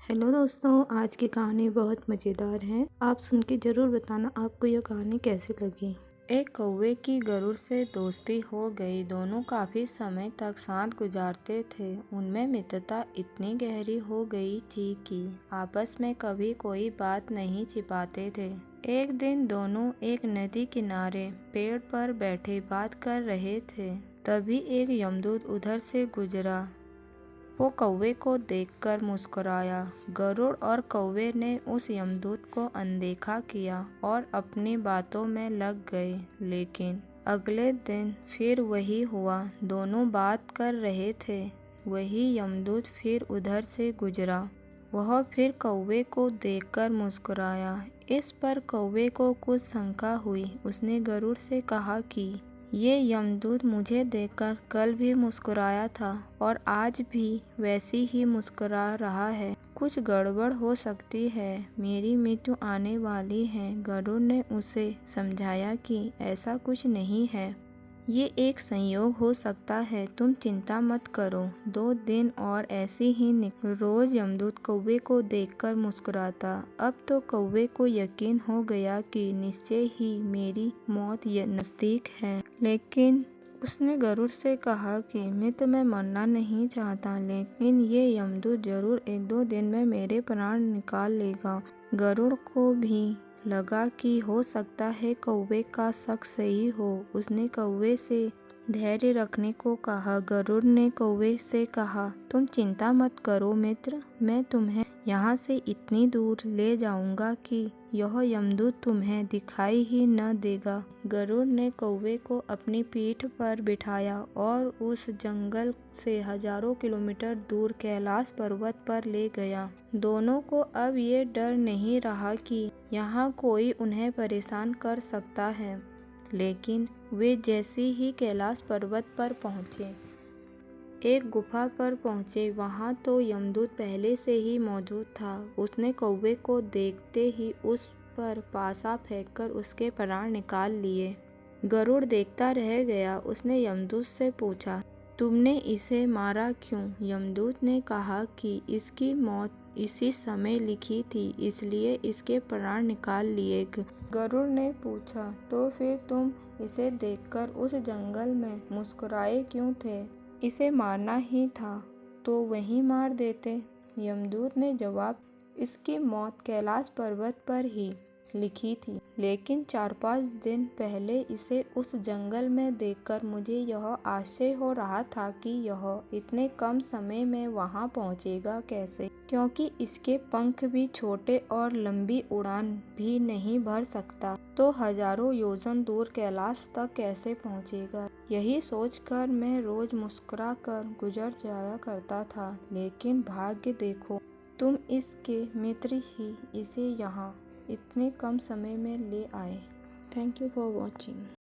Hello दोस्तों, आज की कहानी बहुत मज़ेदार है। आप सुन के ज़रूर बताना आपको यह कहानी कैसी लगी। एक कौवे की गरुड़ से दोस्ती हो गई। दोनों काफी समय तक साथ गुजारते थे। उनमें मित्रता इतनी गहरी हो गई थी कि आपस में कभी कोई बात नहीं छिपाते थे। एक दिन दोनों एक नदी किनारे पेड़ पर बैठे बात कर रहे थे। तभी एक यमदूत उधर से गुजरा। वो कौवे को देखकर मुस्कुराया। गरुड़ और कौवे ने उस यमदूत को अनदेखा किया और अपनी बातों में लग गए। लेकिन अगले दिन फिर वही हुआ। दोनों बात कर रहे थे। वही यमदूत फिर उधर से गुजरा। वह फिर कौवे को देखकर मुस्कुराया। इस पर कौवे को कुछ शंका हुई। उसने गरुड़ से कहा कि ये यमदूत मुझे देखकर कल भी मुस्कुराया था और आज भी वैसी ही मुस्कुरा रहा है। कुछ गड़बड़ हो सकती है। मेरी मृत्यु आने वाली है। गरुड़ ने उसे समझाया कि ऐसा कुछ नहीं है। ये एक संयोग हो सकता है। तुम चिंता मत करो। 2 दिन और ऐसे ही रोज यमदूत कौवे को देखकर मुस्कुराता। अब तो कौवे को यकीन हो गया कि निश्चय ही मेरी मौत नज़दीक है। लेकिन उसने गरुड़ से कहा कि मित्र, मैं मरना नहीं चाहता, लेकिन ये यमदूत जरूर 1-2 दिन में मेरे प्राण निकाल लेगा। गरुड़ को भी लगा कि हो सकता है कौवे का शक सही हो। उसने कौवे से धैर्य रखने को कहा। गरुड़ ने कौवे से कहा, तुम चिंता मत करो मित्र, मैं तुम्हें यहाँ से इतनी दूर ले जाऊंगा कि यह यमदूत तुम्हें दिखाई ही न देगा। गरुड़ ने कौवे को अपनी पीठ पर बिठाया और उस जंगल से हजारों किलोमीटर दूर कैलाश पर्वत पर ले गया। दोनों को अब ये डर नहीं रहा कि यहाँ कोई उन्हें परेशान कर सकता है। लेकिन वे जैसे ही कैलाश पर्वत पर पहुँचे, एक गुफा पर पहुँचे, वहाँ तो यमदूत पहले से ही मौजूद था। उसने कौवे को देखते ही उस पर पासा फेंककर उसके प्राण निकाल लिए। गरुड़ देखता रह गया। उसने यमदूत से पूछा, तुमने इसे मारा क्यों? यमदूत ने कहा कि इसकी मौत इसी समय लिखी थी, इसलिए इसके प्राण निकाल लिए। गरुड़ ने पूछा, तो फिर तुम इसे देखकर उस जंगल में मुस्कुराए क्यों थे? इसे मारना ही था तो वहीं मार देते। यमदूत ने जवाब, इसकी मौत कैलाश पर्वत पर ही लिखी थी, लेकिन 4-5 दिन पहले इसे उस जंगल में देखकर मुझे यह आश्चर्य हो रहा था कि यह इतने कम समय में वहां पहुंचेगा कैसे, क्योंकि इसके पंख भी छोटे और लंबी उड़ान भी नहीं भर सकता, तो हजारों योजन दूर कैलाश तक कैसे पहुंचेगा। यही सोचकर मैं रोज मुस्कुरा कर गुजर जाया करता था, लेकिन भाग्य देखो, तुम इसके मित्र ही इसे यहाँ इतने कम समय में ले आए। Thank you for watching.